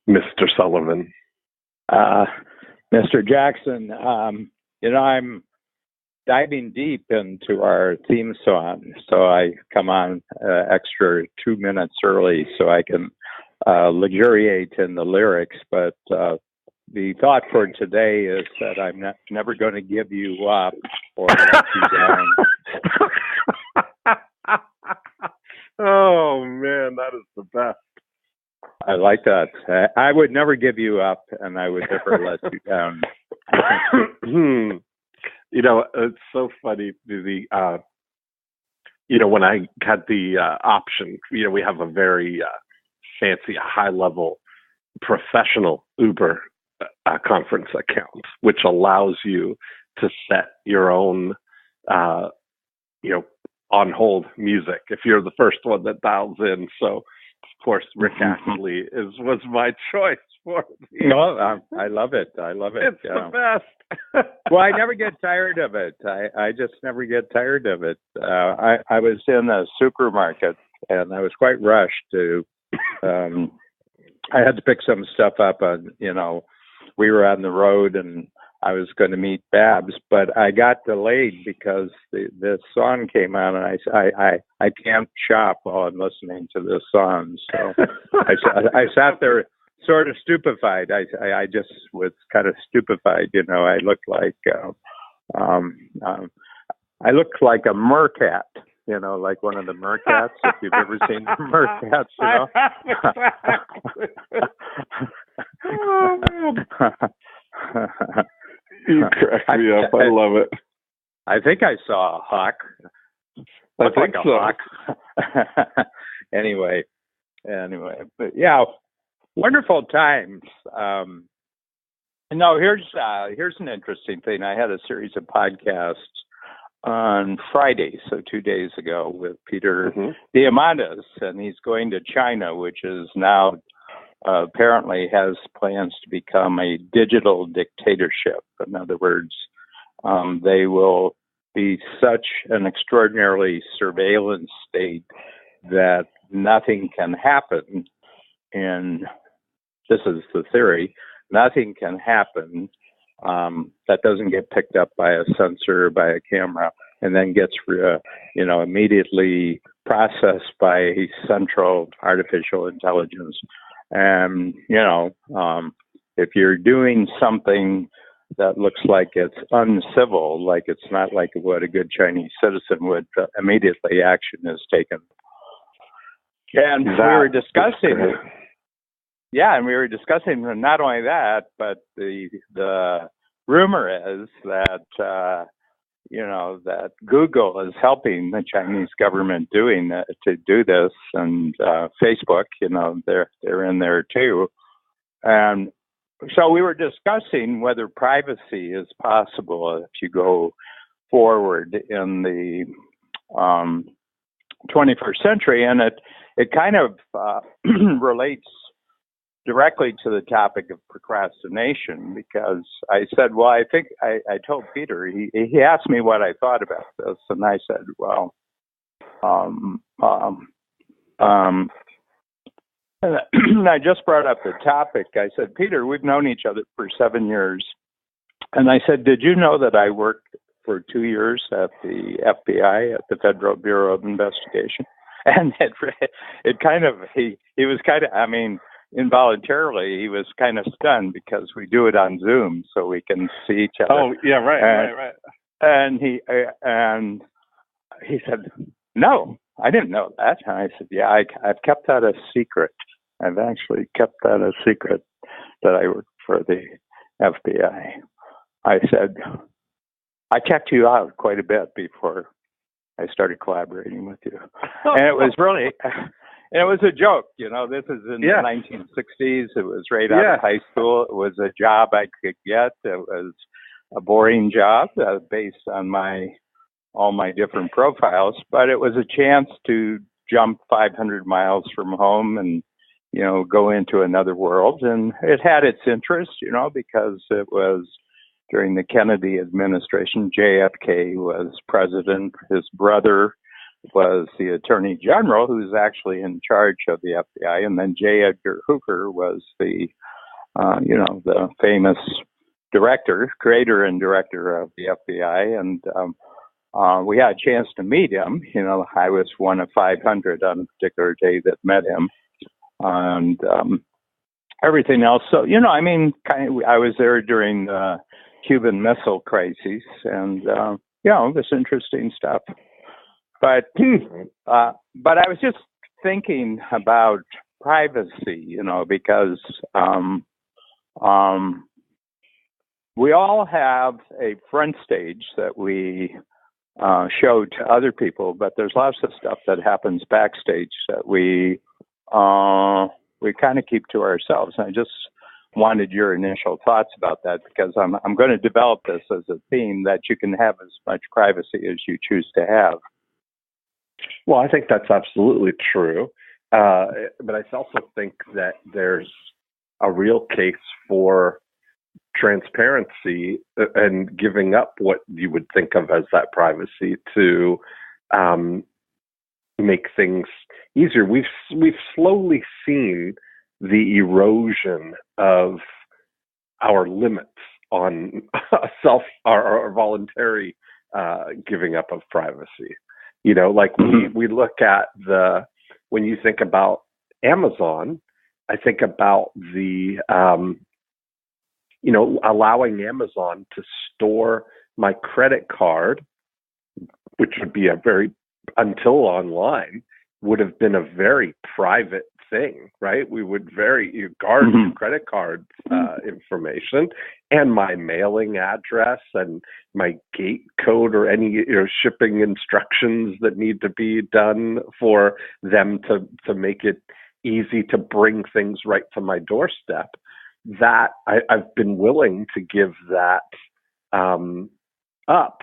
Mr. Sullivan? Mr. Jackson, I'm diving deep into our theme song, so I come on extra 2 minutes early so I can luxuriate in the lyrics. But the thought for today is that I'm never going to give you up or let you down. Oh, man, that is the best. I like that. I would never give you up, and I would never let you down. It's so funny. When I had the option, we have a very fancy, high-level, professional Uber conference account, which allows you to set your own, on hold music if you're the first one that dials in. So, of course, Rick Astley was my choice for the... No, I love it. It's the best. Well, I never get tired of it. I just never get tired of it. I was in a supermarket, and I was quite rushed to... I had to pick some stuff up. We were on the road, and I was going to meet Babs, but I got delayed because this song came on, and I can't shop while I'm listening to this song. So I sat there sort of stupefied. I just was kind of stupefied. I looked like a mercat. Like one of the mercats, if you've ever seen the mercats, You crack me up. I love it. I think I saw a hawk. Looked like a hawk. Anyway, but yeah, wonderful times. Here's an interesting thing. I had a series of podcasts on Friday, so 2 days ago, with Peter Diamandis, and he's going to China, which is now apparently has plans to become a digital dictatorship. In other words, they will be such an extraordinarily surveillance state that nothing can happen. And this is the theory: nothing can happen that doesn't get picked up by a sensor, by a camera, and then gets immediately processed by a central artificial intelligence. And, if you're doing something that looks like it's uncivil, like it's not like what a good Chinese citizen would, immediately action is taken. And we were discussing, not only that, but the rumor is that, that Google is helping the Chinese government to do this, and Facebook, they're in there too. And so we were discussing whether privacy is possible if you go forward in the 21st century, and it kind of relates directly to the topic of procrastination, because I said, well, I think I told Peter, he asked me what I thought about this, and I said, well, and I just brought up the topic. I said, Peter, we've known each other for 7 years, and I said, did you know that I worked for 2 years at the FBI, at the Federal Bureau of Investigation? And it kind of, he was kind of, involuntarily, he was kind of stunned because we do it on Zoom, so we can see each other. Oh, yeah, right. And he said, no, I didn't know that. And I said, yeah, I've kept that a secret. I've actually kept that a secret that I worked for the FBI. I said, I checked you out quite a bit before I started collaborating with you. And it was really... And it was a joke, this is in the 1960s. It was right out of high school. It was a job I could get. It was a boring job based on all my different profiles, but it was a chance to jump 500 miles from home and, go into another world. And it had its interest, because it was during the Kennedy administration. JFK was president. His brother was the Attorney General, who's actually in charge of the FBI, and then J. Edgar Hoover was the the famous creator and director of the FBI, and we had a chance to meet him. I was one of 500 on a particular day that met him, and everything else. So, I was there during the Cuban Missile Crisis, and it was interesting stuff. But I was just thinking about privacy, because we all have a front stage that we show to other people, but there's lots of stuff that happens backstage that we kind of keep to ourselves. And I just wanted your initial thoughts about that, because I'm going to develop this as a theme that you can have as much privacy as you choose to have. Well, I think that's absolutely true. But I also think that there's a real case for transparency and giving up what you would think of as that privacy to make things easier. We've slowly seen the erosion of our limits on our voluntary giving up of privacy. We look at when you think about Amazon, I think about the allowing Amazon to store my credit card, which would be until online, would have been a very private thing, right? We would guard your credit card information and my mailing address and my gate code or any shipping instructions that need to be done for them to make it easy to bring things right to my doorstep. That I've been willing to give that up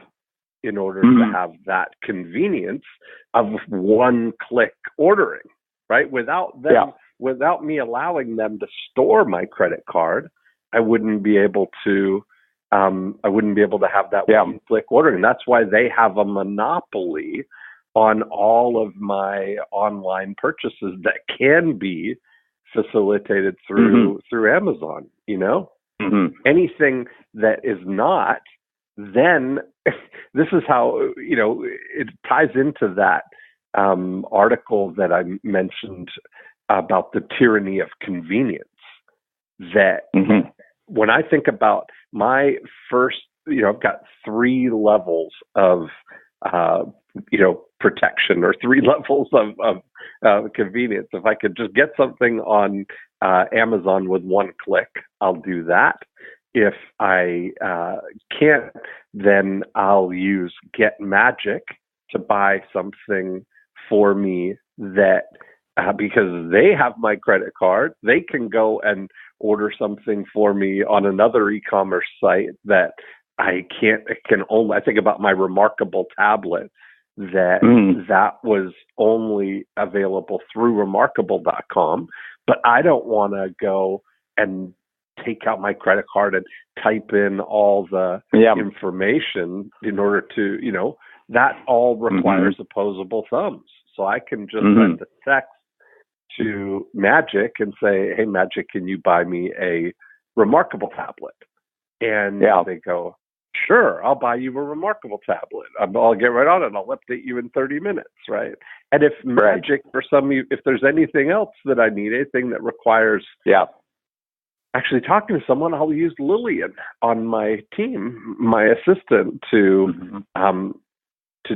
in order to have that convenience of one-click ordering, right? Without me allowing them to store my credit card, I wouldn't be able to have that one-click ordering. That's why they have a monopoly on all of my online purchases that can be facilitated through Amazon. Anything that is not, then this is how it ties into that article that I mentioned about the tyranny of convenience. That when I think about my first, I've got 3 levels of protection, or 3 levels of convenience. If I could just get something on Amazon with one click, I'll do that. If I can't, then I'll use Get Magic to buy something for me that because they have my credit card, they can go and order something for me on another e-commerce site that I can't. I think about my Remarkable tablet that was only available through remarkable.com, but I don't want to go and take out my credit card and type in all the information in order to, that all requires opposable thumbs. So I can just send a text to Magic and say, hey, Magic, can you buy me a Remarkable tablet? And they go, sure, I'll buy you a Remarkable tablet. I'll get right on it. I'll update you in 30 minutes, right? And if Magic, for some of you, if there's anything else that I need, anything that requires actually talking to someone, I'll use Lillian on my team, my assistant, to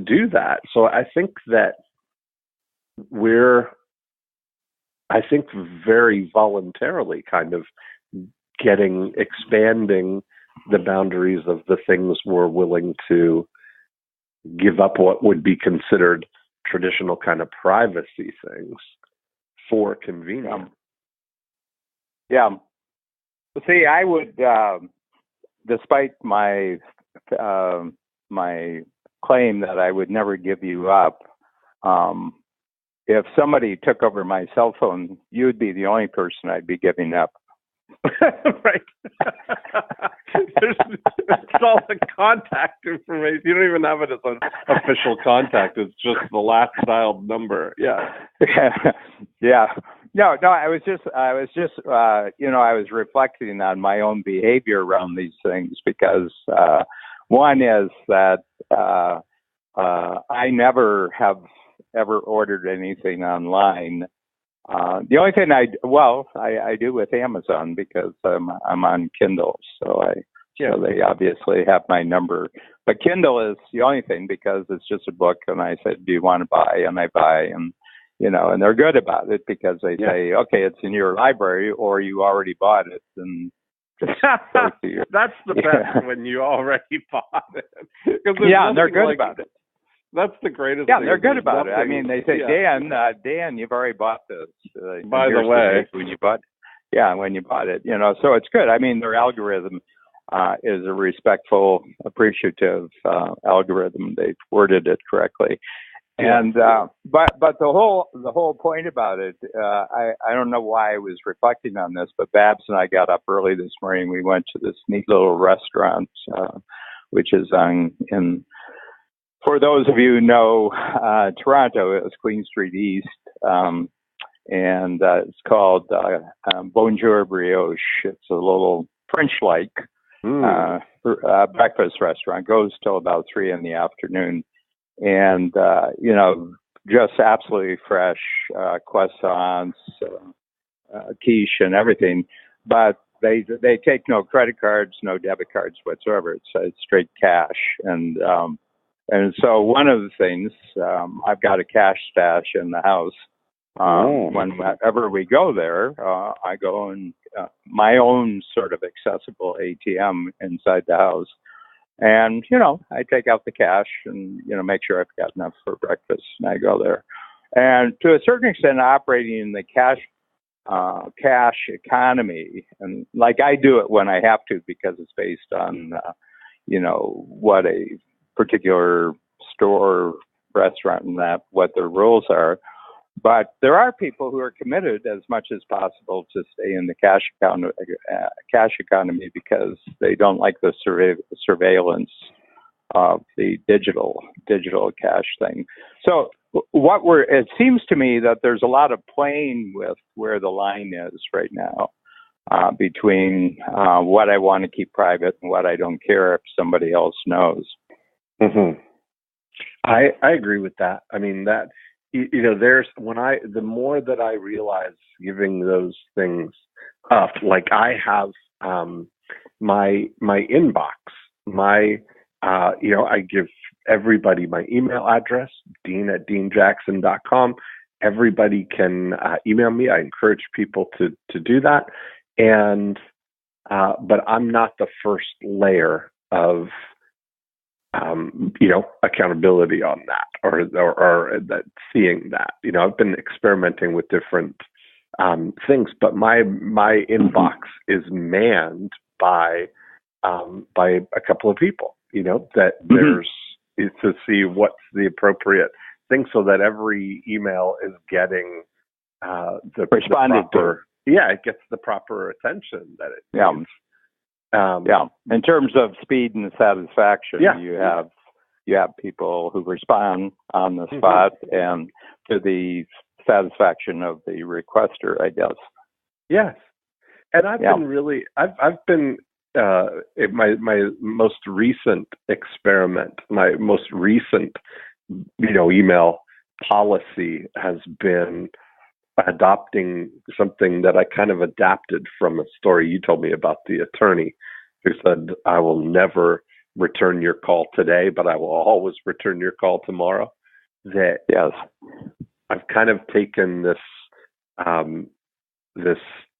do that. So I think that we're very voluntarily kind of expanding the boundaries of the things we're willing to give up, what would be considered traditional kind of privacy things, for convenience. See, I would, despite my my claim that I would never give you up, if somebody took over my cell phone, you'd be the only person I'd be giving up. Right. It's all the contact information. You don't even have it as an official contact. It's just the last dialed number. Yeah. Yeah. No. I was just, I was reflecting on my own behavior around these things because one is that I never have ever ordered anything online. The only thing I do with Amazon because I'm on Kindle, so they obviously have my number. But Kindle is the only thing because it's just a book, and I said, "Do you want to buy?" And I buy, and and they're good about it because they say, "Okay, it's in your library, or you already bought it." And that's the best when you already bought it. Yeah, and they're good about it. That's the greatest thing. Yeah, they're good about it. I mean, they say, Dan, you've already bought this. By the way. When you bought it, so it's good. I mean, their algorithm is a respectful, appreciative algorithm. They've worded it correctly. And but the whole point about it, I don't know why I was reflecting on this, but Babs and I got up early this morning. We went to this neat little restaurant, which is in. For those of you who know Toronto, it was Queen Street East, and it's called Bonjour Brioche. It's a little French-like breakfast restaurant. Goes till about 3 p.m, and just absolutely fresh croissants, quiche, and everything. But they take no credit cards, no debit cards whatsoever. It's straight cash, and so one of the things, I've got a cash stash in the house. Whenever we go there, I go in my own sort of accessible ATM inside the house. And, I take out the cash and, make sure I've got enough for breakfast, and I go there. And to a certain extent, operating in the cash economy, and like I do it when I have to because it's based on, what a particular store, restaurant, and what their rules are. But there are people who are committed as much as possible to stay in the cash economy because they don't like the surveillance of the digital cash thing. So it seems to me that there's a lot of playing with where the line is right now between what I want to keep private and what I don't care if somebody else knows. Mm-hmm. I agree with that. I mean, that the more that I realize giving those things up, like I have my inbox, I give everybody my email address, dean@deanjackson.com. Everybody can email me. I encourage people to do that, but I'm not the first layer of accountability on that or that seeing that. I've been experimenting with different things, but my inbox is manned by a couple of people, that there's to see what's the appropriate thing so that every email is getting the proper, it gets the proper attention that it needs. In terms of speed and satisfaction, you have people who respond on the spot and to the satisfaction of the requester, I guess. Yes, and I've been my most recent experiment, my most recent email policy has been adopting something that I kind of adapted from a story you told me about the attorney who said, I will never return your call today, but I will always return your call tomorrow. I've kind of taken this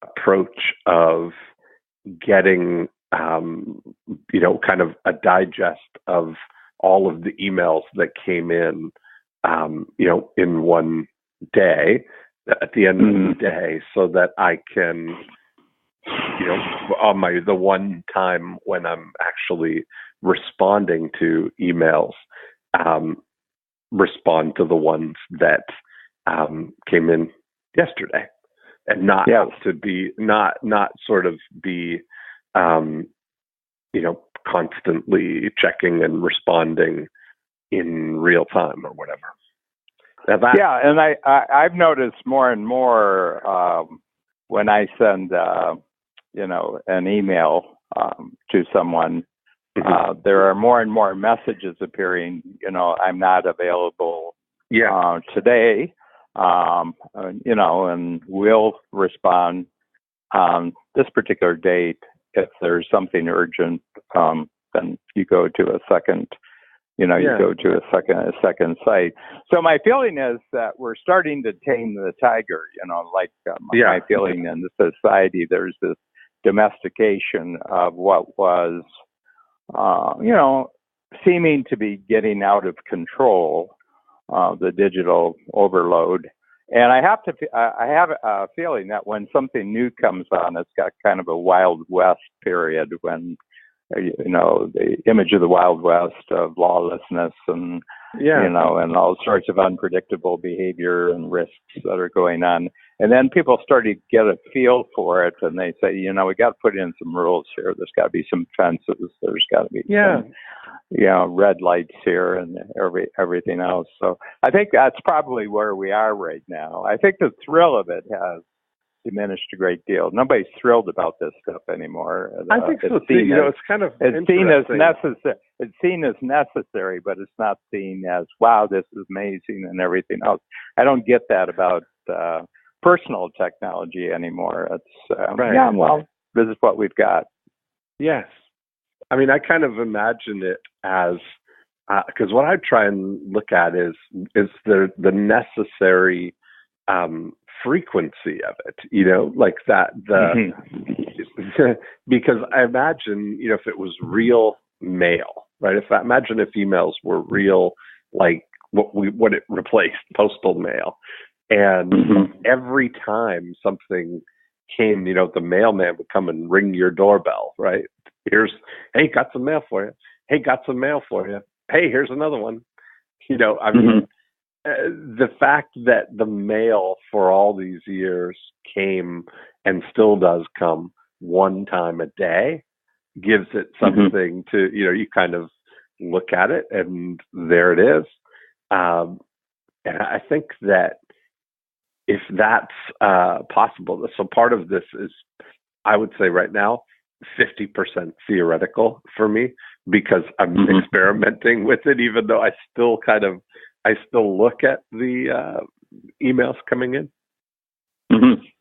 approach of getting kind of a digest of all of the emails that came in in one day at the end of the day, so that I can on the one time when I'm actually responding to emails, respond to the ones that came in yesterday. and not Yes. have to be not sort of be constantly checking and responding in real time or whatever. Yeah, and I've noticed more and more when I send an email to someone, there are more and more messages appearing. I'm not available today. And we'll respond on this particular date. If there's something urgent, then you go to a second. You go to a second site. So my feeling is that we're starting to tame the tiger. My feeling in the society, there's this domestication of what was, seeming to be getting out of control, the digital overload. And I have a feeling that when something new comes on, it's got kind of a Wild West period when, the image of the Wild West of lawlessness and, and all sorts of unpredictable behavior and risks that are going on. And then people start to get a feel for it, and they say, we got to put in some rules here. There's got to be some fences. There's got to be some, red lights here and everything else. So I think that's probably where we are right now. I think the thrill of it has diminished a great deal. Nobody's thrilled about this stuff anymore. I think so. It's kind of seen as necessary. It's seen as necessary, but it's not seen as wow, this is amazing and everything else. I don't get that about personal technology anymore. It's this is what we've got. Yes, I mean, I kind of imagine it as because what I try and look at is the necessary frequency of it, like that, because I imagine, if it was real mail, right? Imagine if emails were real, like what it replaced postal mail. And every time something came, the mailman would come and ring your doorbell, right? Hey, got some mail for you. Hey, got some mail for you. Hey, here's another one. I mean, the fact that the mail for all these years came and still does come one time a day gives it something to, you kind of look at it and there it is. And I think that if that's possible, so part of this is, I would say right now, 50% theoretical for me, because I'm experimenting with it, even though I still look at the emails coming in.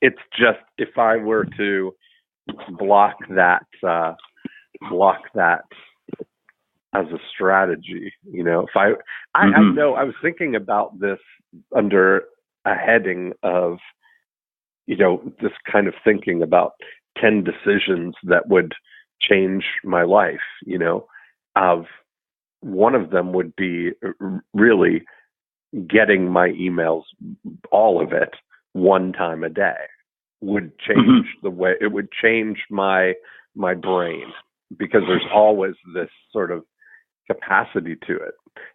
It's just, if I were to block that as a strategy, if I know, I was thinking about this under a heading of, this kind of thinking about 10 decisions that would change my life, of one of them would be really getting my emails, all of it, one time a day would change the way, it would change my brain, because there's always this sort of capacity to it.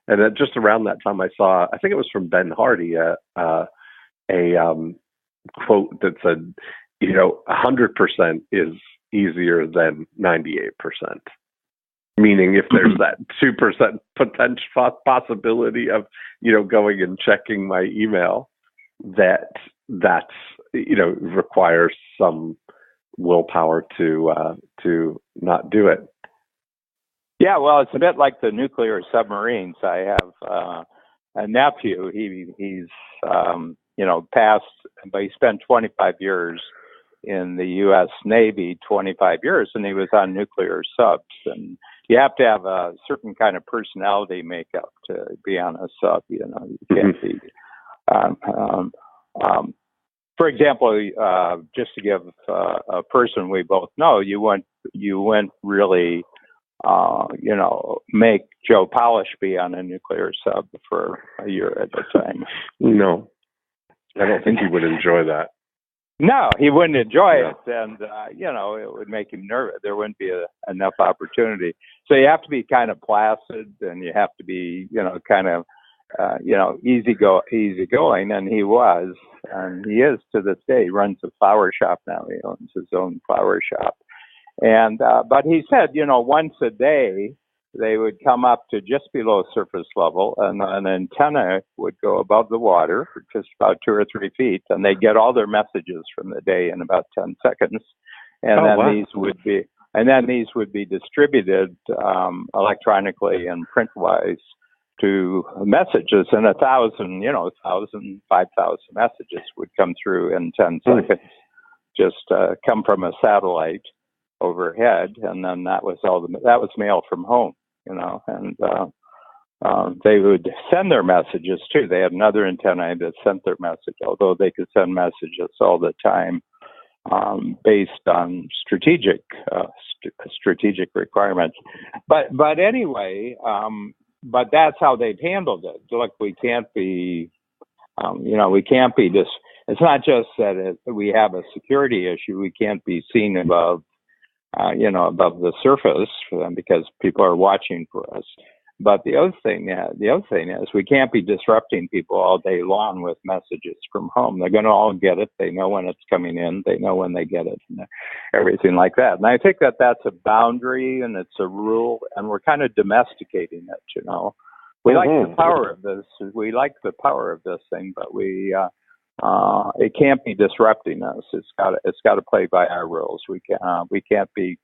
And then just around that time, I saw, I think it was from Ben Hardy, a quote that said, 100% is easier than 98%. Meaning, if there's that 2% potential possibility of, going and checking my email, that's requires some willpower to not do it. Yeah, well, it's a bit like the nuclear submarines. I have a nephew. He's passed, but he spent 25 years in the U.S. Navy, 25 years, and he was on nuclear subs. And you have to have a certain kind of personality makeup to be on a sub. You can't be. For example, just to give a person we both know, you wouldn't really, make Joe Polish be on a nuclear sub for a year at a time. No, I don't think he would enjoy that. No, he wouldn't enjoy it, and it would make him nervous. There wouldn't be enough opportunity. So you have to be kind of placid, and you have to be, kind of easy going, and he was, and he is to this day. He runs a flower shop now. He owns his own flower shop, and but he said, once a day they would come up to just below surface level, and an antenna would go above the water for just about 2 or 3 feet, and they get all their messages from the day in about 10 seconds, and these would be distributed electronically and print-wise to messages, and 1,000, 5,000 messages would come through in 10 seconds, just come from a satellite overhead, and then that was mail from home, and they would send their messages too. They had another antenna that sent their message, although they could send messages all the time based on strategic requirements. But anyway, but that's how they've handled it. Look, we can't be just. It's not just that we have a security issue. We can't be seen above the surface because people are watching for us. But the other thing is we can't be disrupting people all day long with messages from home. They're going to all get it. They know when it's coming in. They know when they get it, and everything like that. And I think that that's a boundary and it's a rule, and we're kind of domesticating it. We like the power of this. We like the power of this thing, but it can't be disrupting us. It's got to play by our rules. We can't be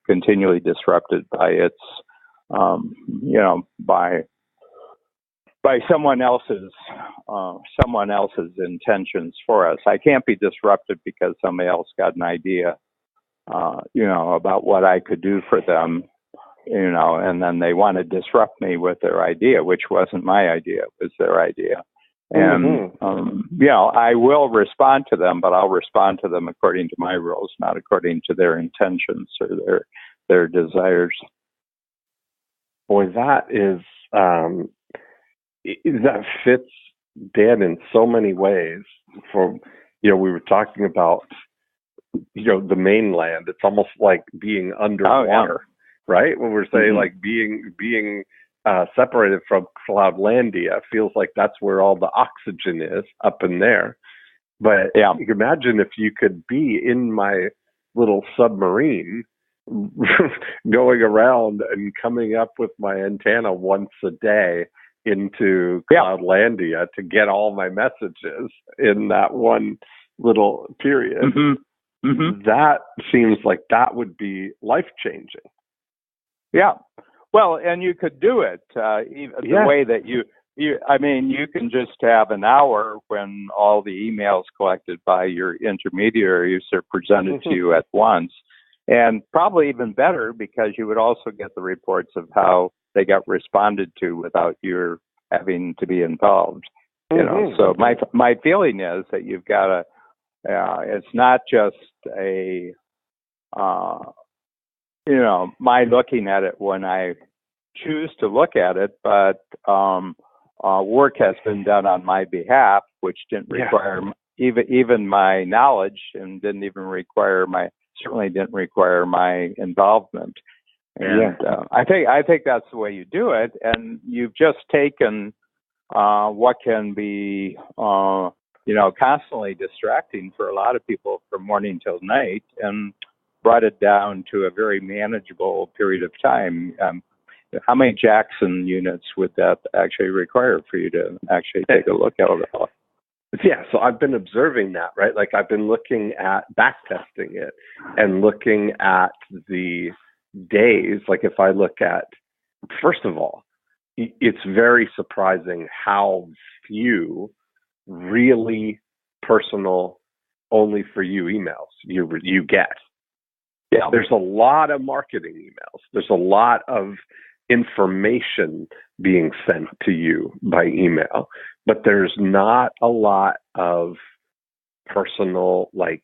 continually disrupted by its by someone else's intentions for us. I can't be disrupted because somebody else got an idea, about what I could do for them, and then they want to disrupt me with their idea, which wasn't my idea, it was their idea. And, I will respond to them, but I'll respond to them according to my rules, not according to their intentions or their desires. Boy, that fits, Dan, in so many ways. We were talking about, the mainland. It's almost like being underwater, right? When we're saying like being separated from Cloudlandia, feels like that's where all the oxygen is, up in there. But you can imagine if you could be in my little submarine going around and coming up with my antenna once a day into Cloudlandia to get all my messages in that one little period. That seems like that would be life-changing. Yeah. Well, and you could do it the way that you can just have an hour when all the emails collected by your intermediaries are presented to you at once. And probably even better because you would also get the reports of how they got responded to without your having to be involved. So my feeling is that you've got to. It's not just my looking at it when I choose to look at it, but work has been done on my behalf, which didn't require even my knowledge, and certainly didn't require my involvement. And I think that's the way you do it. And you've just taken what can be constantly distracting for a lot of people from morning till night and brought it down to a very manageable period of time. How many Jackson units would that actually require for you to actually take a look at it all? Yeah, so I've been observing that, right? Like I've been looking at backtesting it and looking at the days. Like if I look at, first of all, it's very surprising how few really personal, only for you emails you get. Yeah, there's a lot of marketing emails. There's a lot of information being sent to you by email, but there's not a lot of personal, like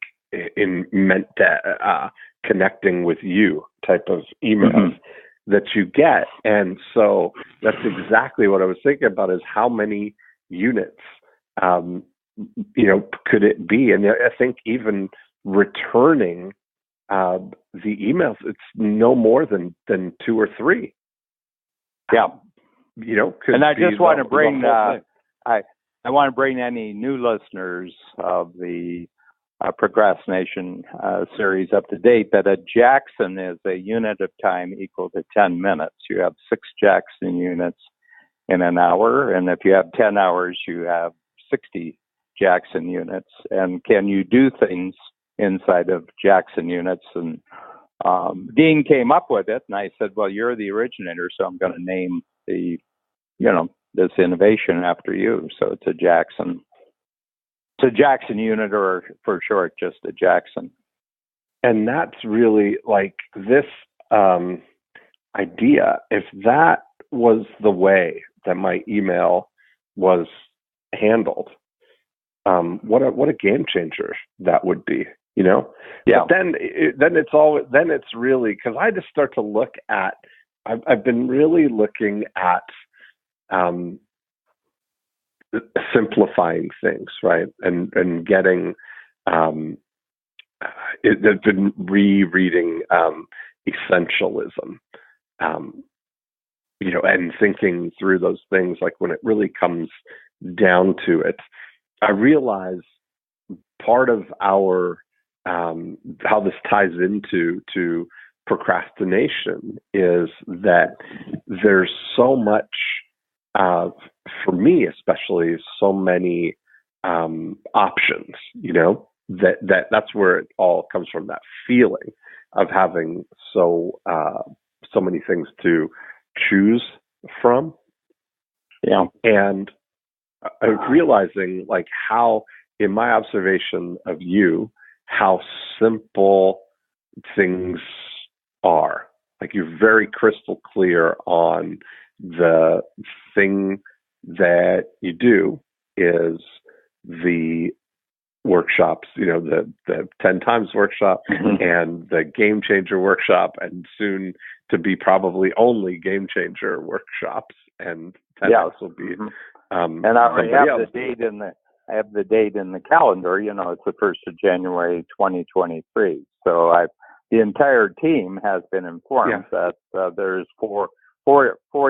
connecting with you type of emails that you get. And so that's exactly what I was thinking about, is how many units could it be? And I think even returning the emails, it's no more than 2 or 3. Yeah. could and I be just want to the bring whole thing. I want to bring any new listeners of the procrastination series up to date that a Jackson is a unit of time equal to 10 minutes. You have 6 Jackson units in an hour, and if you have 10 hours, you have 60 Jackson units. And can you do things inside of Jackson units? And Dean came up with it, and I said, well, you're the originator, so I'm going to name this innovation after you. So it's a Jackson. It's a Jackson unit, or for short, just a Jackson. And that's really like this idea. If that was the way that my email was handled, what a game changer that would be, Yeah. But then it's really, because I just start to look at. I've been really looking at simplifying things, right, and getting. I've been rereading essentialism, and thinking through those things. Like when it really comes down to it, I realize part of our how this ties into procrastination is that there's so much, for me especially, so many options. That's where it all comes from. That feeling of having so many things to choose from. Yeah, and realizing like how, in my observation of you, how simple things are. Like you're very crystal clear on the thing that you do is the workshops, the 10 times workshop and the game changer workshop, and soon to be probably only game changer workshops, and 10 will be. And I already have the date in the calendar. It's the 1st of January, 2023. So the entire team has been informed that there's four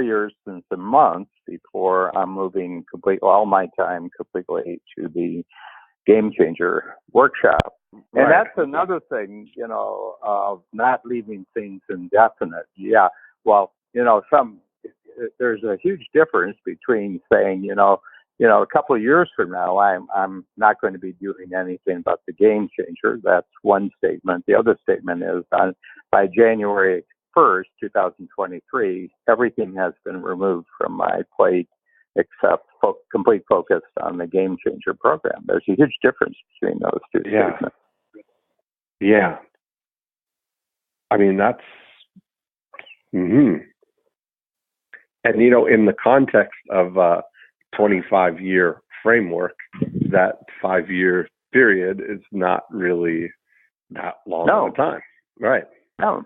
years and some months before I'm moving all my time completely to the Game Changer workshop. And that's another thing, of not leaving things indefinite. Yeah. Well, there's a huge difference between saying, a couple of years from now, I'm not going to be doing anything but the Game Changer. That's one statement. The other statement is by January 1st, 2023, everything has been removed from my plate except complete focus on the Game Changer program. There's a huge difference between those two statements. Yeah. I mean, that's, and in the context of a 25-year framework, that 5-year period is not really that long of a time. Right. No.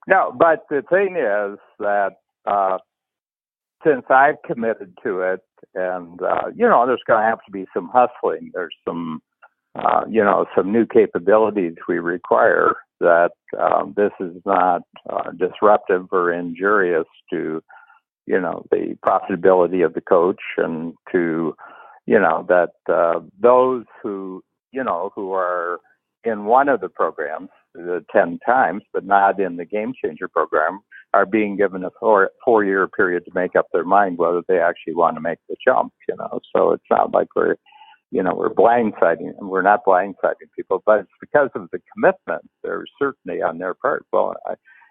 But the thing is that since I've committed to it, and there's going to have to be some hustling. There's some some new capabilities we require. That this is not disruptive or injurious to the profitability of the coach, and to that those who who are in one of the programs, the 10 times, but not in the Game Changer program, are being given a 4-year period to make up their mind whether they actually want to make the jump. So it's not like we're blindsiding, and we're not blindsiding people, but it's because of the commitment. There's certainty on their part. Well,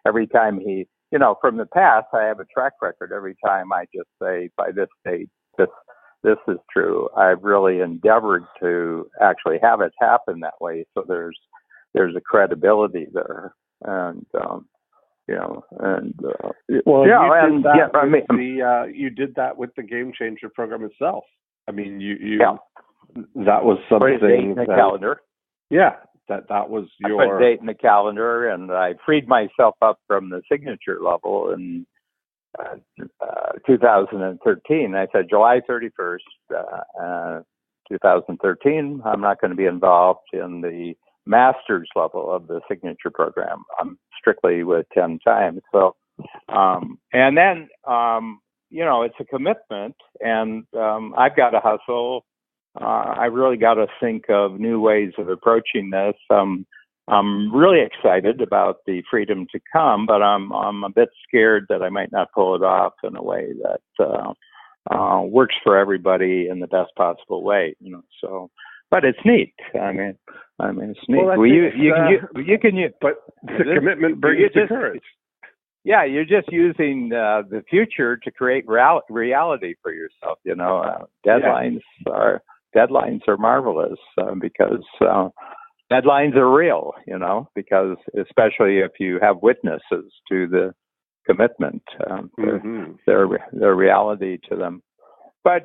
every time from the past, I have a track record. Every time I just say, by this date, this is true. I've really endeavored to actually have it happen that way. So there's a credibility there, and you did that with the Game Changer program itself. I mean, that was something. Put a date in the calendar. Yeah, that was your. I put a date in the calendar, and I freed myself up from the signature level in 2013. I said July 31st, 2013. I'm not going to be involved in the master's level of the signature program. I'm strictly with 10 times. So, and then it's a commitment, and I've got to hustle. I really got to think of new ways of approaching this. I'm really excited about the freedom to come, but I'm a bit scared that I might not pull it off in a way that works for everybody in the best possible way. So, but it's neat. I mean, it's neat. Well, you can use, but the commitment brings the courage. Yeah, you're just using the future to create reality for yourself. Deadlines are marvelous because deadlines are real. Because especially if you have witnesses to the commitment, their reality to them. But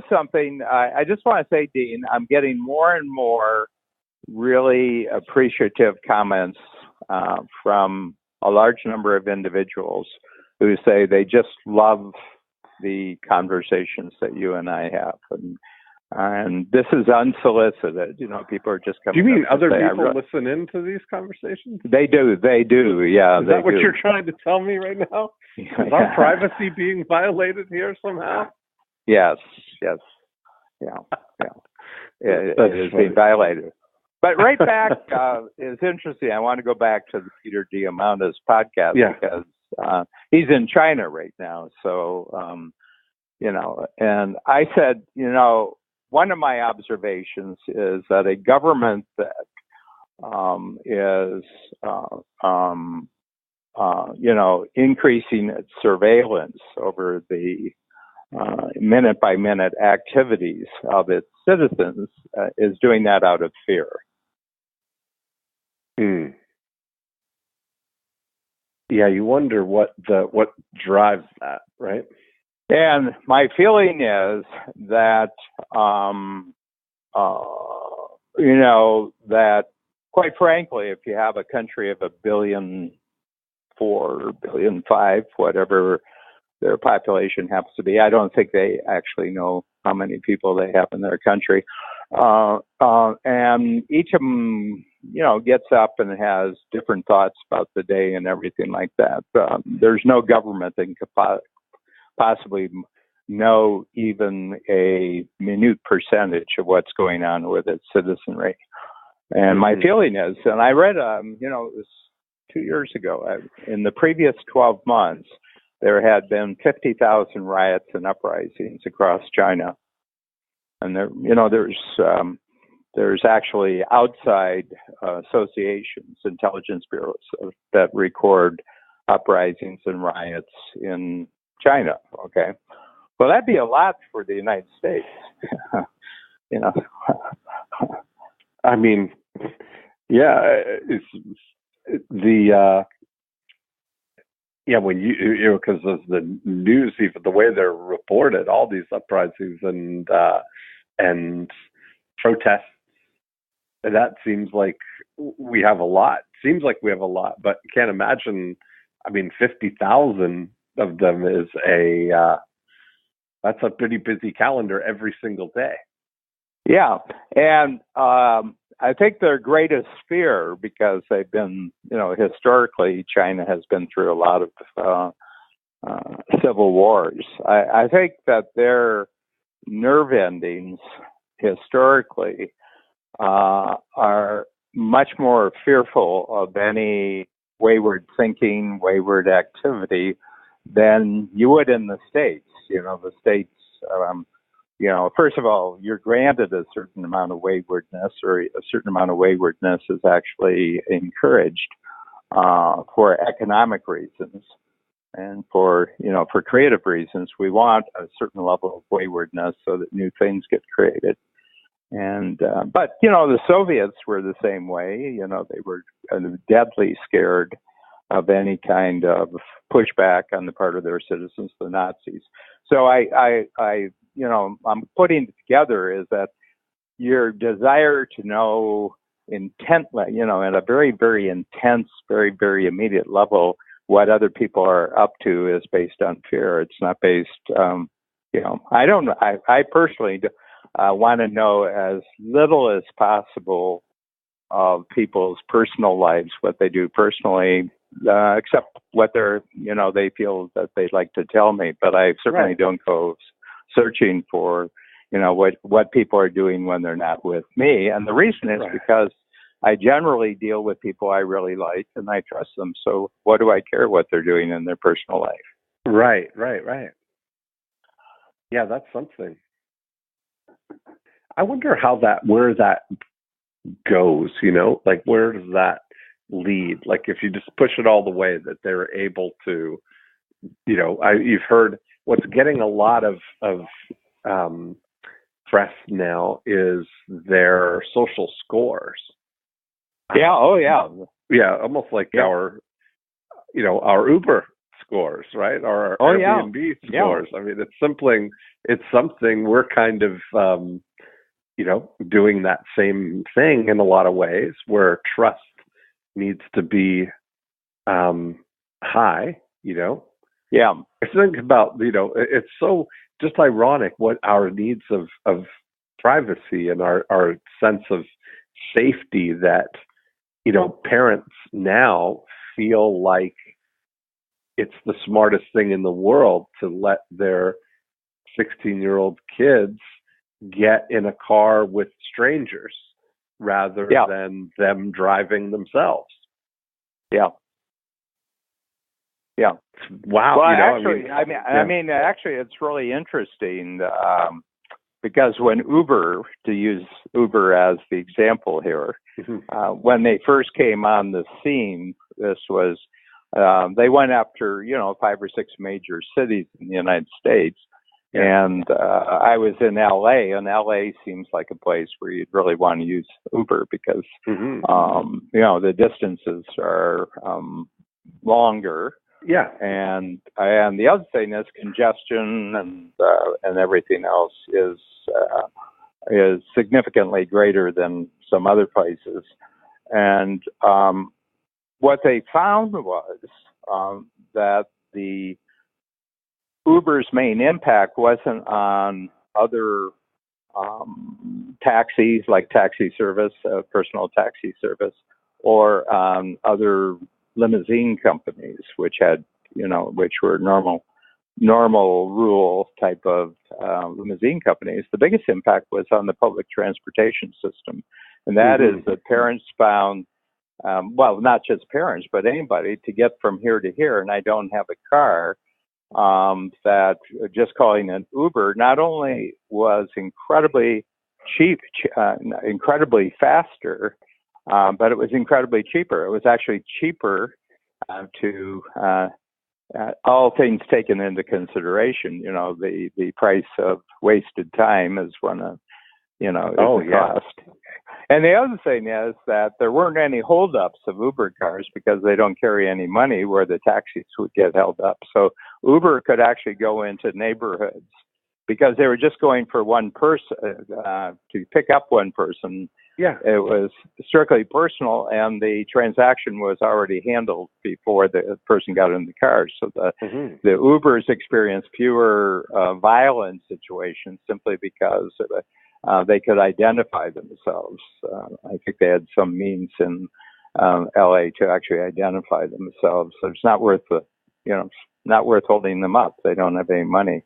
something, I just want to say, Dean, I'm getting more and more really appreciative comments from a large number of individuals who say they just love the conversations that you and I have, and this is unsolicited. People are just coming. Do you mean other people listen into these conversations? They do. Yeah. Is that what you're trying to tell me right now? Is our privacy being violated here somehow? Yes. Yeah. It is being violated. But right back, it's interesting. I want to go back to the Peter Diamandis podcast because he's in China right now. So, and I said, one of my observations is that a government that is, increasing its surveillance over the minute by minute activities of its citizens is doing that out of fear. Yeah, you wonder what drives that, right? And my feeling is that that quite frankly, if you have a country of 1.4 billion, 1.5 billion, whatever their population happens to be, I don't think they actually know how many people they have in their country. And each of them, gets up and has different thoughts about the day and everything like that. There's no government that could possibly know even a minute percentage of what's going on with its citizenry. And my feeling is, and I read, it was 2 years ago, in the previous 12 months, there had been 50,000 riots and uprisings across China. And there's actually outside associations, intelligence bureaus that record uprisings and riots in China. Okay, well, that'd be a lot for the United States. I mean, it's when because of the news, even the way they're reported, all these uprisings and protests. That seems like we have a lot. But you can't imagine. I mean, 50,000 of them is that's a pretty busy calendar every single day. Yeah, and I think their greatest fear, because they've been, historically, China has been through a lot of civil wars. I think that their nerve endings historically are much more fearful of any wayward thinking, wayward activity than you would in the States. The States, first of all, you're granted a certain amount of waywardness, or a certain amount of waywardness is actually encouraged for economic reasons. And for creative reasons, we want a certain level of waywardness so that new things get created. And but the Soviets were the same way. They were deadly scared of any kind of pushback on the part of their citizens, the Nazis. So I'm putting together is that your desire to know intently, at a very, very intense, very, very immediate level, what other people are up to is based on fear. It's not based, I personally want to know as little as possible of people's personal lives, what they do personally, except what they feel that they'd like to tell me. But I certainly don't go searching for, what people are doing when they're not with me. And the reason is because I generally deal with people I really like and I trust them. So what do I care what they're doing in their personal life? Right. Yeah, that's something. I wonder where that goes, like where does that lead? Like if you just push it all the way that they're able to, you've heard what's getting a lot of press now is their social scores. Yeah. Oh, yeah. Yeah. Almost like our Uber scores, right? Or our Airbnb scores. I mean, it's something we're kind of, doing that same thing in a lot of ways where trust needs to be high, Yeah. I think about, it's so just ironic what our needs of privacy and our sense of safety that, parents now feel like it's the smartest thing in the world to let their 16-year-old kids get in a car with strangers rather than them driving themselves. Yeah. Yeah. Wow. Well, actually, it's really interesting because when Uber, to use Uber as the example here, when they first came on the scene, this was, they went after, 5 or 6 major cities in the United States. Yeah. And I was in LA, and LA seems like a place where you'd really want to use Uber because, the distances are longer. Yeah. And the other thing is congestion and everything else is significantly greater than some other places. And what they found was that the Uber's main impact wasn't on other taxis like taxi service, personal taxi service, or other limousine companies, which were normal rule type of limousine companies. The biggest impact was on the public transportation system, and that is that parents found, not just parents, but anybody, to get from here to here, and I don't have a car, that just calling an Uber not only was incredibly cheap, incredibly faster, but it was incredibly cheaper. It was actually cheaper to all things taken into consideration. The price of wasted time is one of, cost. And the other thing is that there weren't any holdups of Uber cars because they don't carry any money where the taxis would get held up. So Uber could actually go into neighborhoods because they were just going for one person, to pick up one person. Yeah. It was strictly personal, and the transaction was already handled before the person got in the car. So the Ubers experienced fewer violent situations simply because they could identify themselves. I think they had some means in LA to actually identify themselves. So it's not worth not worth holding them up. They don't have any money.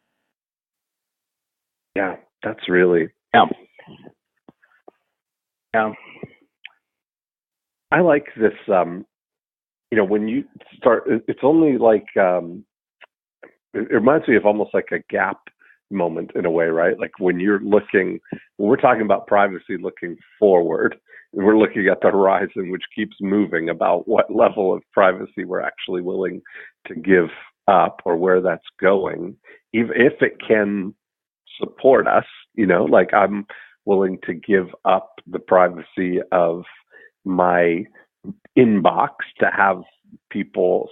Yeah, that's really. Yeah. I like this. When you start, it's only like it reminds me of almost like a gap moment in a way, right? Like when we're talking about privacy looking forward, we're looking at the horizon, which keeps moving about what level of privacy we're actually willing to give up or where that's going, even if it can support us, like I'm willing to give up the privacy of my inbox to have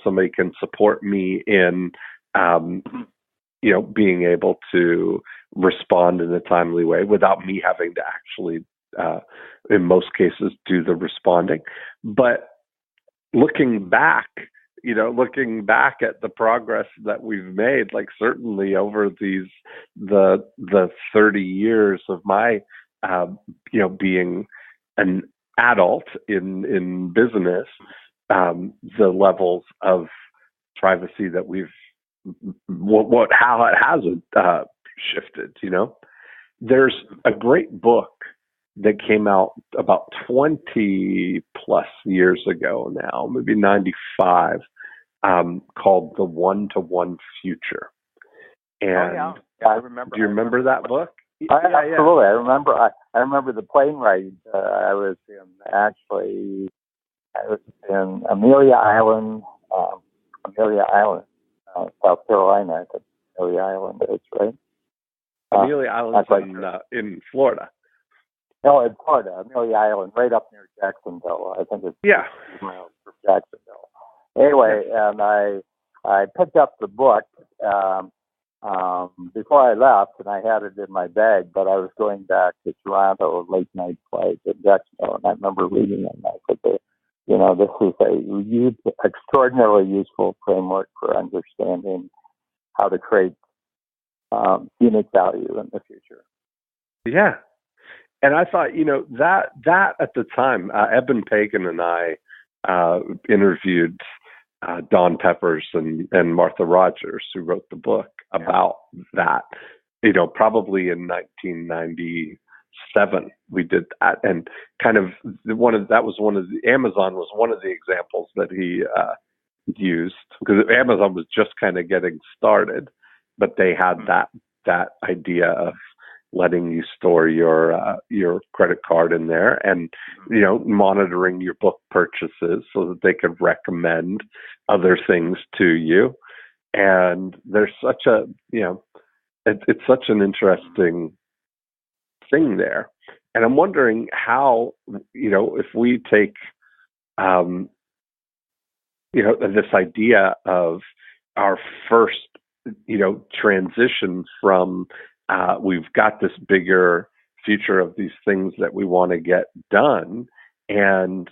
somebody can support me in, being able to respond in a timely way without me having to actually, in most cases, do the responding. But looking back at the progress that we've made, like certainly over the 30 years of my, being an adult in business, the levels of privacy that how it has shifted. There's a great book that came out about 20 plus years ago now, maybe 95, called The One-to-One Future. And yeah, I remember. Do you remember that book? Absolutely. I remember the plane ride. I was in Amelia Island, South Carolina. I think Amelia Island is, right? Amelia Island in Florida. No, in Florida, Amelia Island, right up near Jacksonville. I think it's 2 miles from Jacksonville. Anyway, and I picked up the book before I left, and I had it in my bag, but I was going back to Toronto, a late night flight in Jacksonville, and I remember reading it, and I said, this is a extraordinarily useful framework for understanding how to create unique value in the future. Yeah. And I thought, that at the time, Eben Pagan and I interviewed Don Peppers and Martha Rogers, who wrote the book, about that. Probably in 1997 we did that, and kind of Amazon was one of the examples that he used, because Amazon was just kind of getting started, but they had that idea of letting you store your credit card in there, and monitoring your book purchases so that they could recommend other things to you. And there's such a it's such an interesting thing there. And I'm wondering how if we take this idea of our first transition from we've got this bigger future of these things that we want to get done, and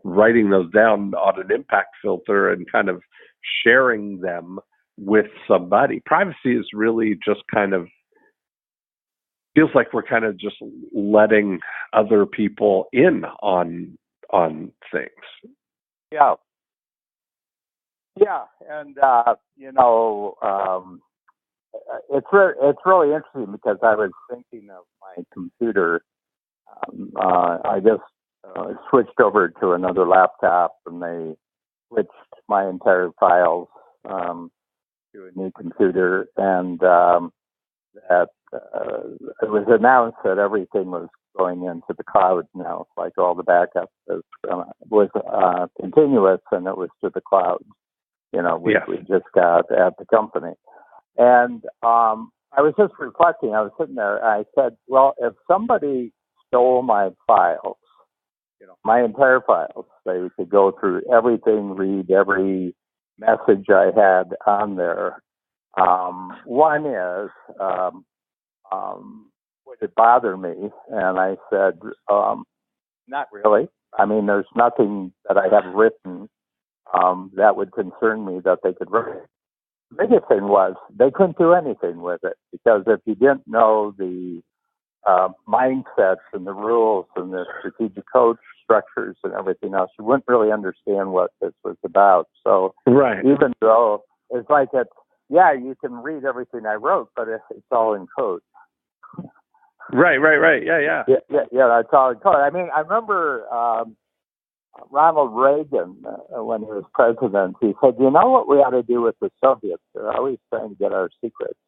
writing those down on an impact filter and kind of sharing them with somebody. Privacy is really just kind of feels like we're kind of just letting other people in on things. Yeah, and it's really interesting, because I was thinking of my computer. I just switched over to another laptop, and they switched my entire files to a new computer, and that it was announced that everything was going into the cloud now, like all the backup was continuous, and it was to the cloud. We just got at the company. And I was just reflecting. I was sitting there, and I said, well, if somebody stole my files, my entire files, they could go through everything, read every message I had on there. One is, would it bother me? And I said, not really. I mean, there's nothing that I have written that would concern me that they could write. The biggest thing was they couldn't do anything with it, because if you didn't know the mindsets and the rules and the strategic coach structures and everything else, you wouldn't really understand what this was about. So even though it's like you can read everything I wrote, but it's all in code. Right. Yeah, that's all in code. I mean, I remember Ronald Reagan, when he was president, he said, what we ought to do with the Soviets? They're always trying to get our secrets.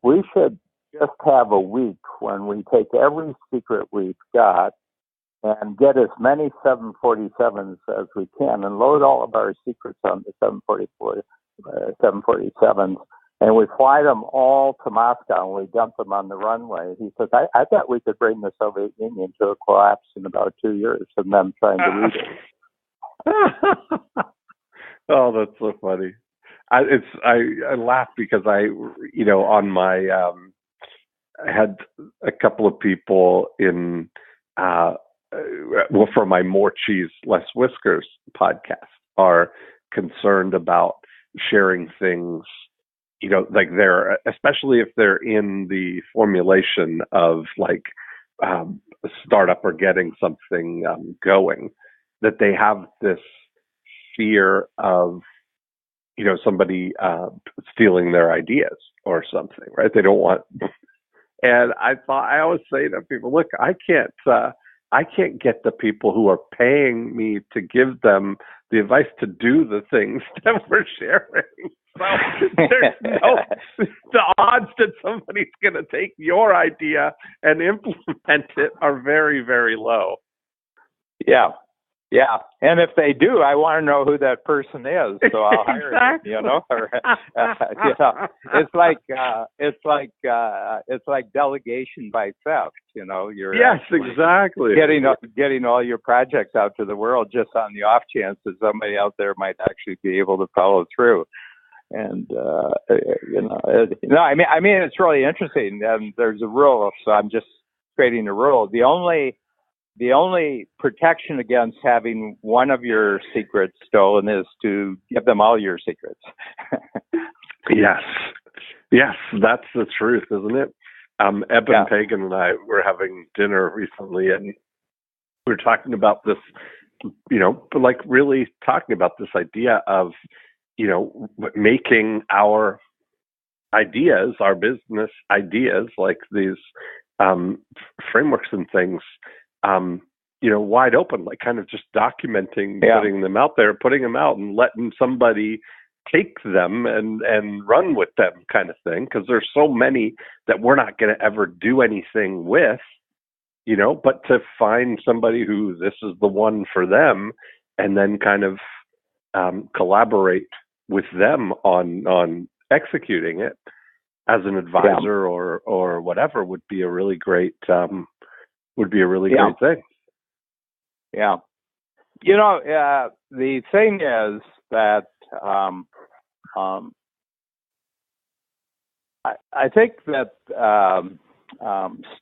We should just have a week when we take every secret we've got and get as many 747s as we can and load all of our secrets on the 747s, and we fly them all to Moscow and we dump them on the runway. He says, I bet we could bring the Soviet Union to a collapse in about 2 years of them trying to read it. Oh, that's so funny. I laugh because I had a couple of people in for my More Cheese, Less Whiskers podcast are concerned about sharing things, like especially if they're in the formulation of like a startup or getting something going. that they have this fear of, somebody stealing their ideas or something, right? They don't want. And I always say to people, look, I can't get the people who are paying me to give them the advice to do the things that we're sharing. So there's the odds that somebody's going to take your idea and implement it are very, very low. Yeah. Yeah, and if they do, I want to know who that person is, so I'll hire them. It's like delegation by theft. You're yes, exactly getting all your projects out to the world just on the off chance that somebody out there might actually be able to follow through. And I mean, it's really interesting. And there's a rule, so I'm just creating a rule. The only protection against having one of your secrets stolen is to give them all your secrets. Yes, that's the truth, isn't it? Eben Pagan and I were having dinner recently, and we were talking about this, like really talking about this idea of, making our ideas, our business ideas, like these frameworks and things, wide open, like kind of just documenting, putting them out there, putting them out and letting somebody take them and run with them kind of thing. Because there's so many that we're not going to ever do anything with, but to find somebody who this is the one for them and then kind of collaborate with them on executing it as an advisor or whatever would be a really great great thing. Yeah. The thing is that I think that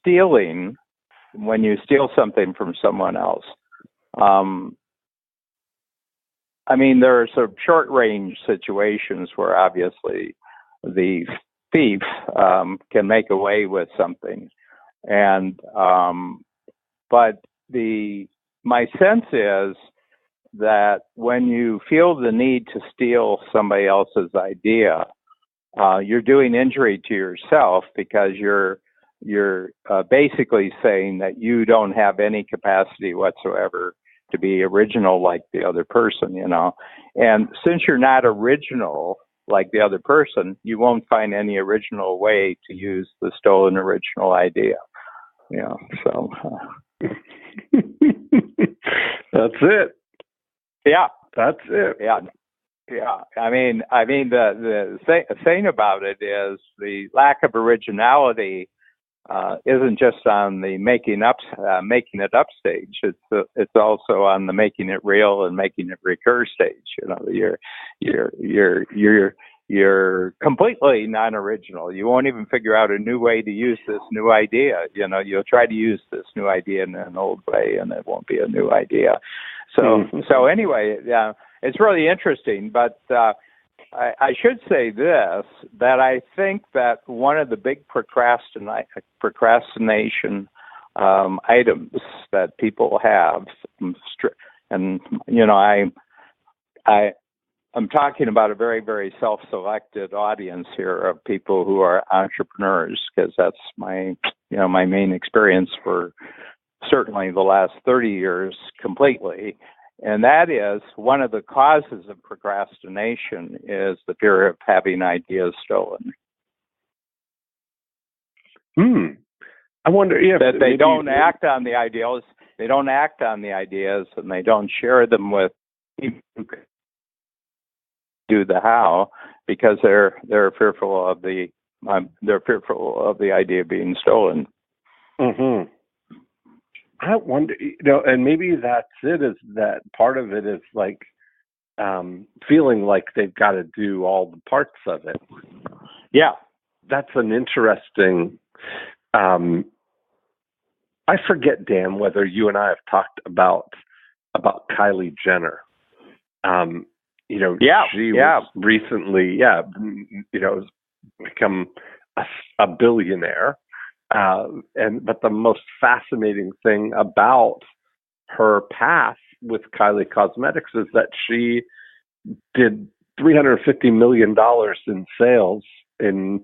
stealing, when you steal something from someone else, there are some short-range situations where obviously the thief can make away with something. And but my sense is that when you feel the need to steal somebody else's idea, you're doing injury to yourself, because you're basically saying that you don't have any capacity whatsoever to be original like the other person, And since you're not original like the other person, you won't find any original way to use the stolen original idea. So that's it. Yeah, that's it. Yeah. I mean, the thing about it is the lack of originality isn't just on the making it up stage. It's also on the making it real and making it recur stage. You're completely non-original. You won't even figure out a new way to use this new idea. You'll try to use this new idea in an old way, and it won't be a new idea. So anyway, it's really interesting. But I should say this, that I think that one of the big procrastination items that people have, and I'm talking about a very, very self-selected audience here of people who are entrepreneurs, because that's my main experience for certainly the last 30 years completely. And that is, one of the causes of procrastination is the fear of having ideas stolen. I wonder if that they don't act on the ideas. They don't act on the ideas, and they don't share them with people who can do the how, because they're fearful of the idea being stolen. Mm-hmm. I wonder, and maybe that's it. Is that part of it is like feeling like they've got to do all the parts of it. Yeah, that's an interesting. I forget, Dan, whether you and I have talked about Kylie Jenner. She was recently, has become a billionaire. But the most fascinating thing about her path with Kylie Cosmetics is that she did $350 million in sales in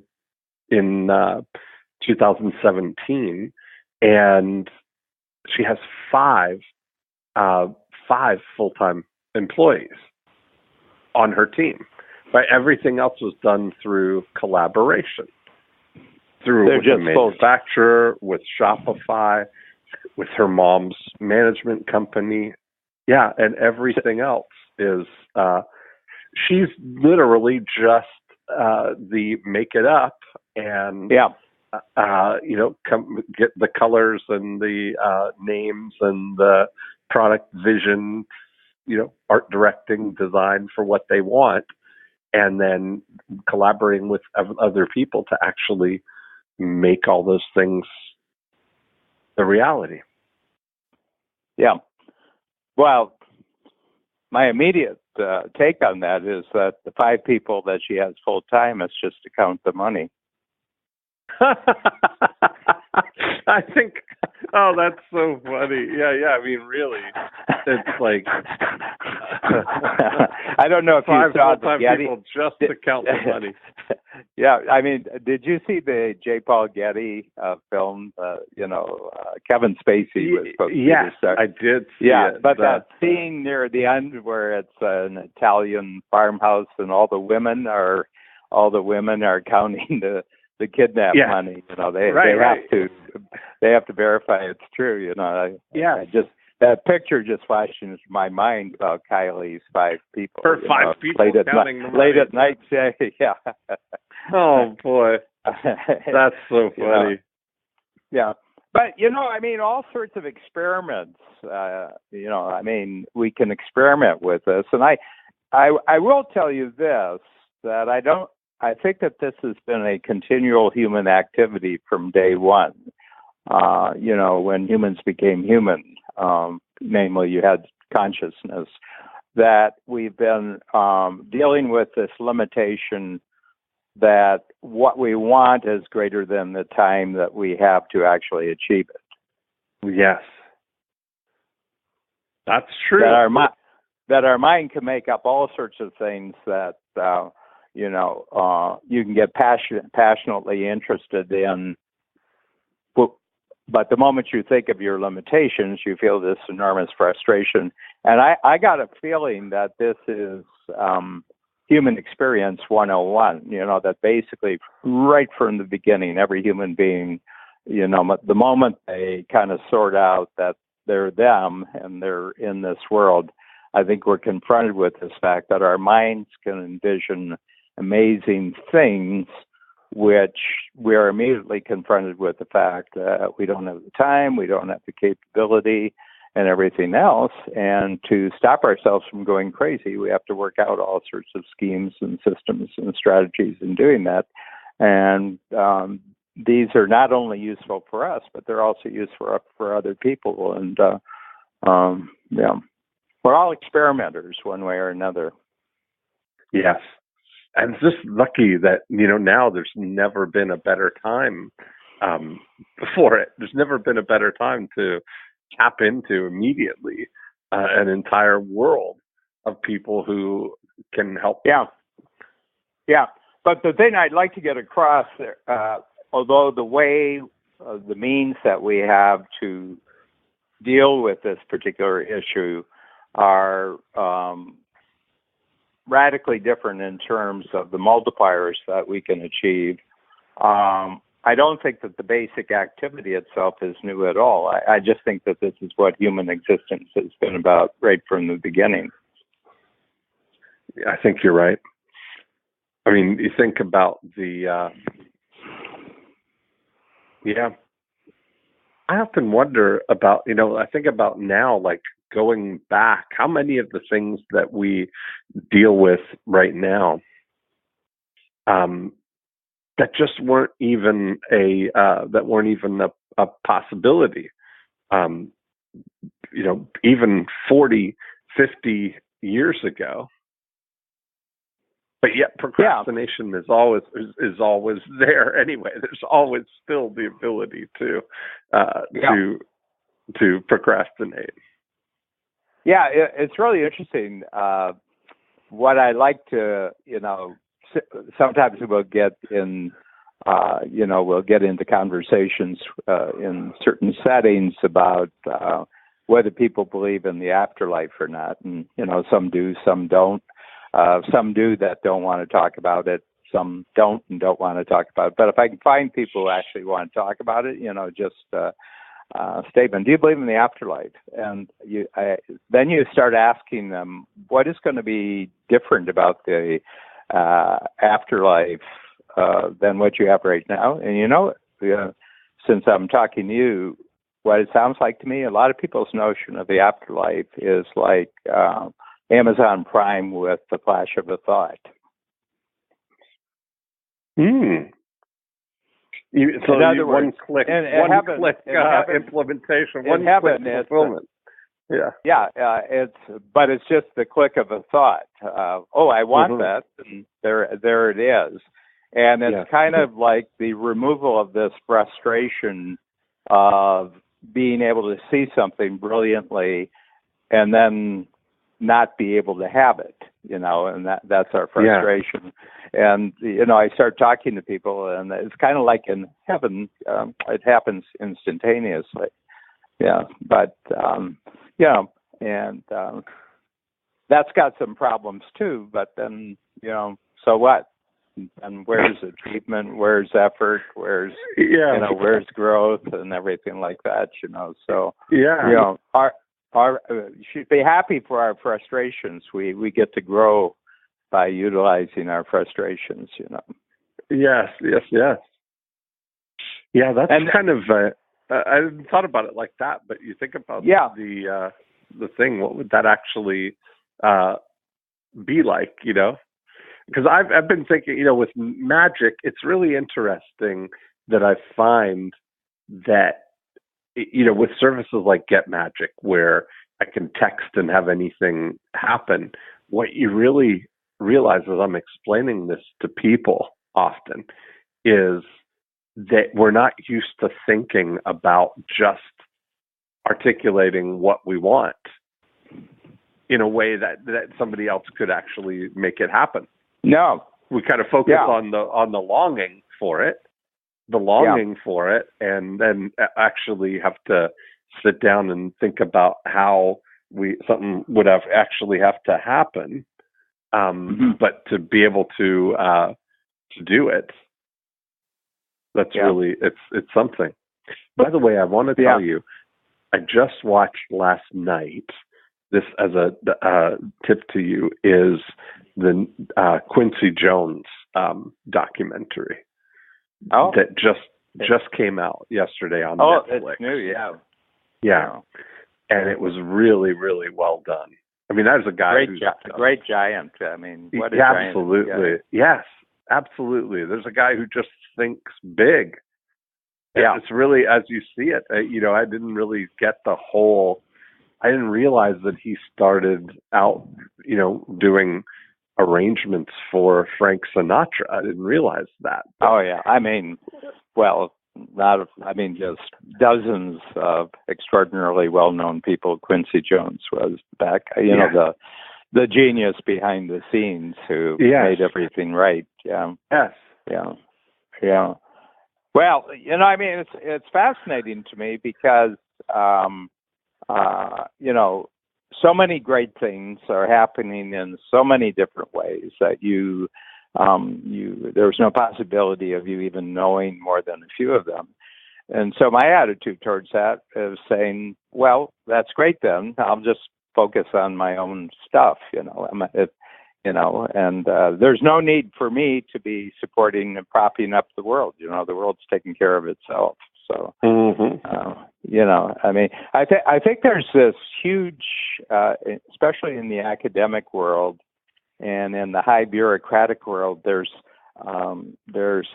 2017, and she has five full-time employees on her team. Right, everything else was done through collaboration, with the manufacturer, with Shopify, with her mom's management company. Yeah, and everything else is she's literally just the make it up and get the colors and the names and the product vision, art directing, design for what they want, and then collaborating with other people to actually make all those things the reality. Yeah. Well, my immediate take on that is that the 5 people that she has full time is just to count the money. I think, oh, that's so funny. Yeah. I mean, really, it's like I don't know if you saw the Getty people just to count the money. Yeah, I mean, did you see the J. Paul Getty film? Kevin Spacey was supposed to be the star. I did see it. But that scene near the end where it's an Italian farmhouse and all the women are counting the kidnap money. They have to verify it's true. That picture just flashed into my mind about Kylie's 5 people. Her 5 people counting the money. Late at night, yeah. Oh boy, that's so funny. Yeah, but I mean, all sorts of experiments. We can experiment with this, and I will tell you this, that I think that this has been a continual human activity from day one. When humans became human, namely you had consciousness, that we've been dealing with this limitation that what we want is greater than the time that we have to actually achieve it. Yes. That's true. That our mind can make up all sorts of things that, you can get passionately interested in. But the moment you think of your limitations, you feel this enormous frustration. And I got a feeling that this is human experience 101, that basically right from the beginning, every human being, the moment they kind of sort out that they're them and they're in this world, I think we're confronted with this fact that our minds can envision amazing things, which we are immediately confronted with the fact that we don't have the time, we don't have the capability, and everything else. And to stop ourselves from going crazy, we have to work out all sorts of schemes and systems and strategies in doing that. And these are not only useful for us, but they're also useful for other people. And we're all experimenters one way or another. Yes. And it's just lucky that, now there's never been a better time for it. There's never been a better time to tap into immediately an entire world of people who can help. Yeah. But the thing I'd like to get across, although the means that we have to deal with this particular issue are radically different in terms of the multipliers that we can achieve, I don't think that the basic activity itself is new at all. I just think that this is what human existence has been about right from the beginning. I think you're right. I mean, you think about I often wonder about, I think about now, like going back, how many of the things that we deal with right now that just weren't even a possibility, even 40, 50 years ago. But yet procrastination is always there anyway. There's always still the ability to procrastinate. Yeah, it's really interesting. What I like to, sometimes we'll get in, we'll get into conversations in certain settings about whether people believe in the afterlife or not. And, some do, some don't. Some do that don't want to talk about it. Some don't and don't want to talk about it. But if I can find people who actually want to talk about it, statement, do you believe in the afterlife? And then you start asking them, what is going to be different about the afterlife than what you have right now? And since I'm talking to you, what it sounds like to me, a lot of people's notion of the afterlife is like Amazon Prime with the flash of a thought. So in other words, one-click implementation, one-click fulfillment. But it's just the click of a thought. I want that, and there it is. And it's kind of like the removal of this frustration of being able to see something brilliantly and then not be able to have it, and that's our frustration. Yeah. And, I start talking to people, and it's kind of like in heaven, it happens instantaneously. Yeah. But, that's got some problems too, but then, so what? And where's achievement? Where's effort? Where's, where's growth and everything like that, So, our should be happy for our frustrations. We get to grow by utilizing our frustrations, Yes. Yeah, that's kind of. I hadn't thought about it like that, but you think about the thing. What would that actually be like? Because I've been thinking, with magic, it's really interesting that I find that. With services like Get Magic, where I can text and have anything happen, what you really realize as I'm explaining this to people often is that we're not used to thinking about just articulating what we want in a way that somebody else could actually make it happen. No. We kind of focus on the longing for it. For it, and then actually have to sit down and think about how something would actually have to happen, but to be able to do it, that's really it's something. By the way, I want to tell you, I just watched last night. This as a tip to you is the Quincy Jones documentary. That just came out yesterday on Netflix. It's new, yeah, and it was really, really well done. I mean, there's a guy who's a great giant. I mean, what a giant! Absolutely, yes, absolutely. There's a guy who just thinks big. Yeah, it's really as you see it. I didn't really get the whole. I didn't realize that he started out, doing arrangements for Frank Sinatra. I didn't realize that. Oh yeah, I mean, just dozens of extraordinarily well-known people. Quincy Jones was back, the genius behind the scenes who made everything right. Yeah. Yes. Yeah. Well, it's fascinating to me because, so many great things are happening in so many different ways that there's no possibility of you even knowing more than a few of them. And so my attitude towards that is saying, well, that's great then. I'll just focus on my own stuff, and there's no need for me to be supporting and propping up the world. The world's taking care of itself. So, I think there's this huge, especially in the academic world and in the high bureaucratic world, there's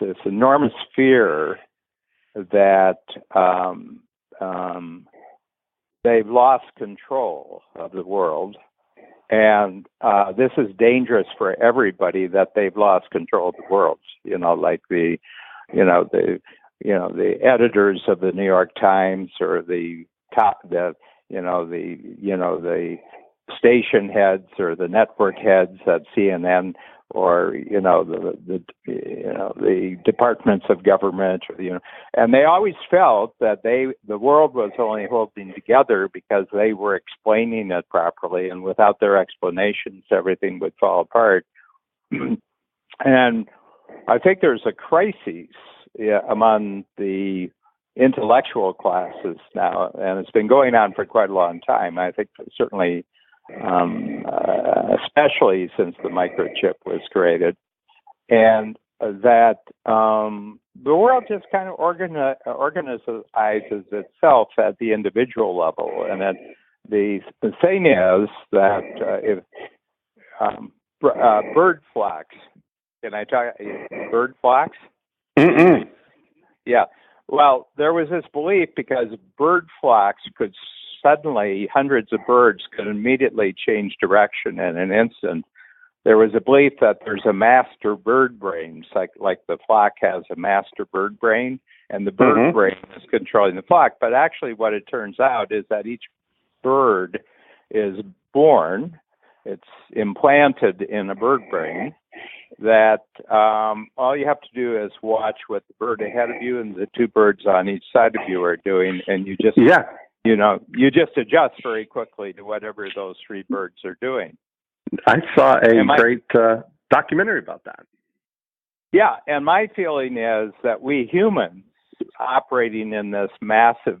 this enormous fear that they've lost control of the world, and this is dangerous for everybody that they've lost control of the world. Like the editors of the New York Times or the station heads or the network heads at CNN, or the departments of government, or and they always felt that the world was only holding together because they were explaining it properly, and without their explanations, everything would fall apart. And I think there's a crisis among the intellectual classes now, and it's been going on for quite a long time. I think certainly, especially since the microchip was created, and that the world just kind of organizes itself at the individual level. And that the thing is that if bird flocks, can I talk bird flocks? Mm-mm. Yeah. Well, there was this belief because bird flocks could suddenly, hundreds of birds could immediately change direction in an instant. There was a belief that there's a master bird brain, like the flock has a master bird brain, and the bird brain is controlling the flock. But actually what it turns out is that each bird is born, it's implanted in a bird brain, that all you have to do is watch what the bird ahead of you and the two birds on each side of you are doing, and you just you just adjust very quickly to whatever those three birds are doing. I saw a great documentary about that. Yeah, and my feeling is that we humans operating in this massive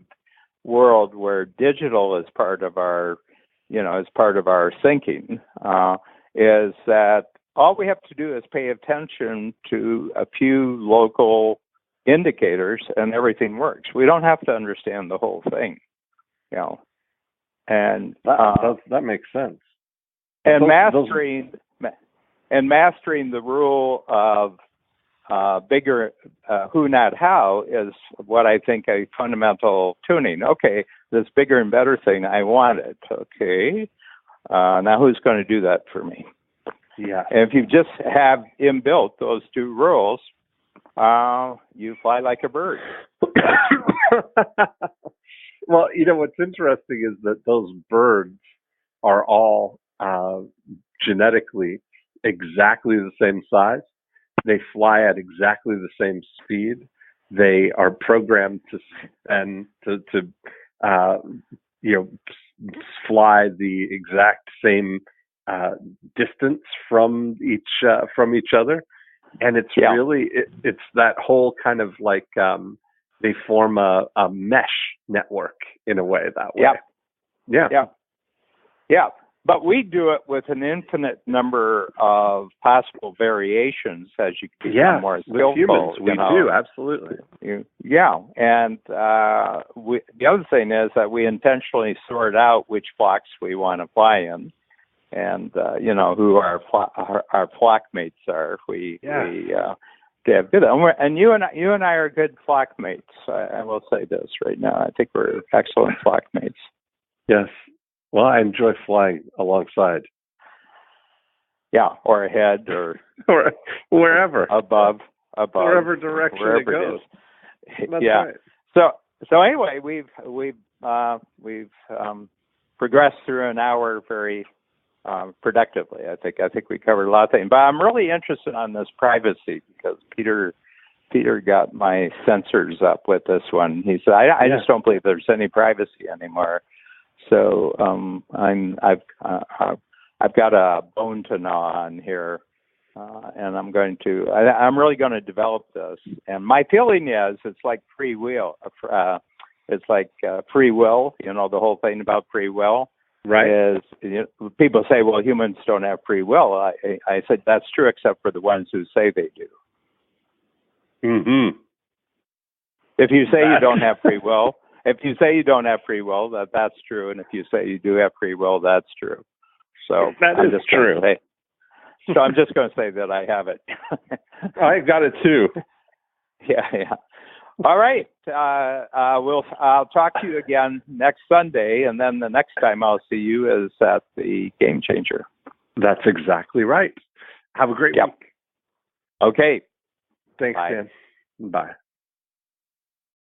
world where digital is part of our, is part of our thinking, is that all we have to do is pay attention to a few local indicators and everything works. We don't have to understand the whole thing, And that makes sense. And mastering the rule of bigger who, not how, is what I think a fundamental tuning. Okay, this bigger and better thing, I want it. Okay, now who's going to do that for me? Yeah. And if you just have inbuilt those two rules, you fly like a bird. Well, what's interesting is that those birds are all genetically exactly the same size. They fly at exactly the same speed. They are programmed to fly the exact same distance from each other, and it's really it's that whole kind of like they form a mesh network in a way that way. Yeah. But we do it with an infinite number of possible variations as you become more skillful. With humans, we do, absolutely. And the other thing is that we intentionally sort out which flocks we want to fly in, and who our flock mates are. We have good, and you and I are good flock mates. I will say this right now. I think we're excellent flock mates. Yes. Well, I enjoy flying alongside. Yeah, or ahead, or wherever, above, wherever direction it goes. That's right. So anyway, we've progressed through an hour very productively. I think we covered a lot of things. But I'm really interested on this privacy because Peter got my sensors up with this one. He said, I just don't believe there's any privacy anymore. So I've got a bone to gnaw on here, and I'm really going to develop this. And my feeling is it's like free will. It's like free will. The whole thing about free will, right? Is people say, well, humans don't have free will. I said that's true, except for the ones who say they do. Mm-hmm. If you say you don't have free will. If you say you don't have free will, that's true, and if you say you do have free will, that's true. So that is true. So I'm just going to say that I have it. I got it too. Yeah. All right. I'll talk to you again next Sunday, and then the next time I'll see you is at the Game Changer. That's exactly right. Have a great week. Okay. Thanks, Bye. Dan. Bye.